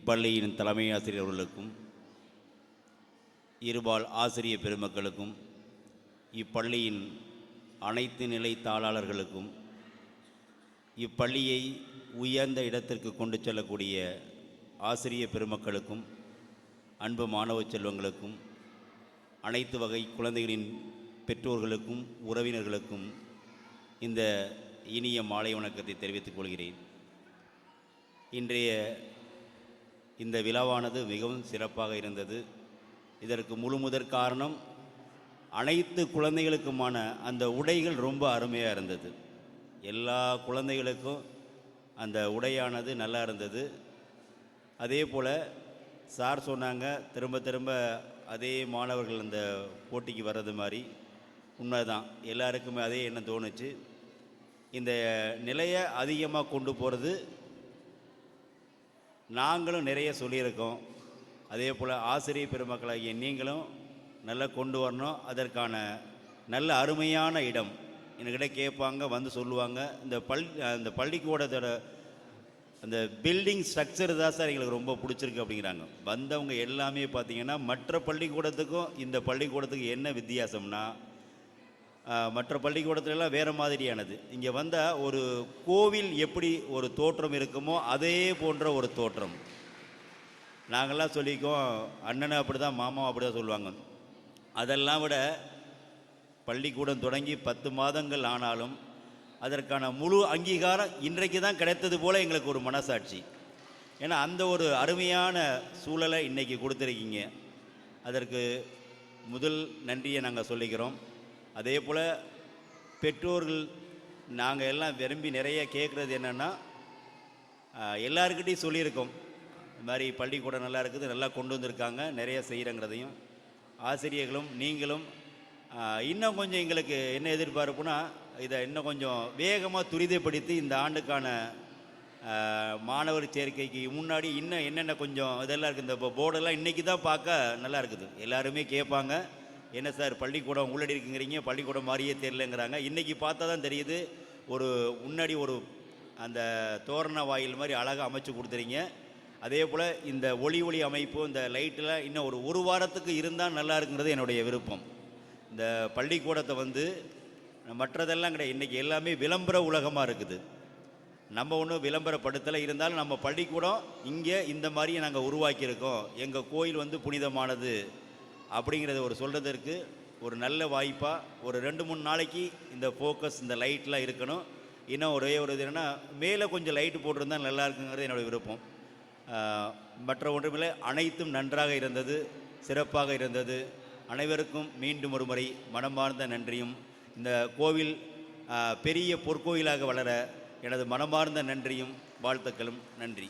இப்பள்ளியின் தலைமை ஆசிரியர் அவர்களுக்கும் இருபால் ஆசிரிய பெருமக்களுக்கும் இப்பள்ளியின் அனைத்து நிலை தாளாளர்களுக்கும் இப்பள்ளியை உயர்ந்த இடத்திற்கு கொண்டு செல்லக்கூடிய ஆசிரிய பெருமக்களுக்கும் அன்பு மாணவ செல்வங்களுக்கும் அனைத்து வகை குழந்தைகளின் பெற்றோர்களுக்கும் உறவினர்களுக்கும் இந்த இனிய மாலை வணக்கத்தை தெரிவித்துக் கொள்கிறேன். இன்றைய இந்த விழாவானது மிகவும் சிறப்பாக இருந்தது. இதற்கு முழுமுதற் காரணம் அனைத்து குழந்தைகளுக்குமான அந்த உடைகள் ரொம்ப அருமையாக இருந்தது. எல்லா குழந்தைகளுக்கும் அந்த உடையானது நல்லா இருந்தது. அதே போல் சார் சொன்னாங்க, திரும்ப திரும்ப அதே மாணவர்கள் அந்த போட்டிக்கு வர்றது மாதிரி உண்மைதான். எல்லாருக்குமே அதே எண்ணம் தோணுச்சு. இந்த நிலையை அதிகமாக கொண்டு போகிறது நாங்களும் நிறைய சொல்லியிருக்கோம். அதே போல் ஆசிரியர் பெருமக்களாகிய நீங்களும் நல்லா கொண்டு வரணும். அதற்கான நல்ல அருமையான இடம் என்கிட்ட கேட்பாங்க, வந்து சொல்லுவாங்க. இந்த பள்ளிக்கூடத்தோட அந்த பில்டிங் ஸ்ட்ரக்சர் தான் சார் எங்களுக்கு ரொம்ப பிடிச்சிருக்கு அப்படிங்கிறாங்க. வந்தவங்க எல்லாமே பார்த்திங்கன்னா மற்ற பள்ளிக்கூடத்துக்கும் இந்த பள்ளிக்கூடத்துக்கு என்ன வித்தியாசம்னா, மற்ற பள்ளிக்கூடத்துலலாம் வேறு மாதிரியானது. இங்கே வந்தால் ஒரு கோவில் எப்படி ஒரு தோற்றம் இருக்குமோ அதே போன்ற ஒரு தோற்றம். நாங்கள்லாம் சொல்லிக்கோம், அண்ணனை அப்படி தான், மாமா அப்படி தான் சொல்லுவாங்க. அதெல்லாம் விட பள்ளிக்கூடம் தொடங்கி 10 மாதங்கள் ஆனாலும் அதற்கான முழு அங்கீகாரம் இன்றைக்கு தான் கிடைத்தது போல் எங்களுக்கு ஒரு மனசாட்சி. ஏன்னா அந்த ஒரு அருமையான சூழலை இன்றைக்கி கொடுத்துருக்கீங்க. அதற்கு முதல் நன்றியை நாங்கள் சொல்லிக்கிறோம். அதே போல் பெற்றோர்கள் நாங்கள் எல்லாம் விரும்பி நிறைய கேட்குறது என்னென்னா, எல்லாருக்கிட்டையும் சொல்லியிருக்கோம், இந்த மாதிரி பள்ளிக்கூடம் நல்லா இருக்குது, நல்லா கொண்டு வந்திருக்காங்க, நிறைய செய்கிறங்கிறதையும். ஆசிரியர்களும் நீங்களும் இன்னும் கொஞ்சம் எங்களுக்கு என்ன எதிர்பார்ப்புனா, இதை இன்னும் கொஞ்சம் வேகமாக துரிதப்படுத்தி இந்த ஆண்டுக்கான மாணவர் சேர்க்கைக்கு முன்னாடி இன்னும் என்னென்ன கொஞ்சம் இதெல்லாம் இருக்குது. இந்த போர்டெல்லாம் இன்றைக்கி தான் பார்க்க நல்லா இருக்குது. எல்லாருமே கேட்பாங்க, என்ன சார் பள்ளிக்கூடம் உள்ளடி இருக்குங்கிறீங்க, பள்ளிக்கூடம் மாதிரியே தெரியலங்கிறாங்க. இன்றைக்கி பார்த்தா தான் தெரியுது, ஒரு முன்னாடி ஒரு அந்த தோரண வாயில் மாதிரி அழகாக அமைச்சு கொடுத்துறீங்க. அதே போல் இந்த ஒளி அமைப்பு, இந்த லைட்டெலாம் இன்னும் ஒரு வாரத்துக்கு இருந்தால் நல்லா இருக்குங்கிறது என்னுடைய விருப்பம். இந்த பள்ளிக்கூடத்தை வந்து மற்றதெல்லாம் கிடையாது, இன்றைக்கி எல்லாமே விளம்பர உலகமாக இருக்குது. நம்ம ஒன்றும் விளம்பரப்படுத்தலை, இருந்தாலும் நம்ம பள்ளிக்கூடம் இங்கே இந்த மாதிரியே நாங்கள் உருவாக்கியிருக்கோம், எங்கள் கோயில் வந்து புனிதமானது அப்படிங்கிறத ஒரு சொல்கிறதற்கு ஒரு நல்ல வாய்ப்பாக ஒரு 2-3 நாளைக்கு இந்த ஃபோக்கஸ், இந்த லைட்லாம் இருக்கணும். இன்னும் ஒரே ஒரு இது என்னென்னா, மேலே கொஞ்சம் லைட்டு போட்டிருந்தால் நல்லா இருக்குங்கிறது என்னுடைய விருப்பம். மற்ற ஒன்றுமில்லை, அனைத்தும் நன்றாக இருந்தது, சிறப்பாக இருந்தது. அனைவருக்கும் மீண்டும் ஒரு முறை மனமார்ந்த நன்றியும், இந்த கோவில் பெரிய பொற்கோயிலாக வளர எனது மனமார்ந்த நன்றியும் வாழ்த்துக்களும். நன்றி.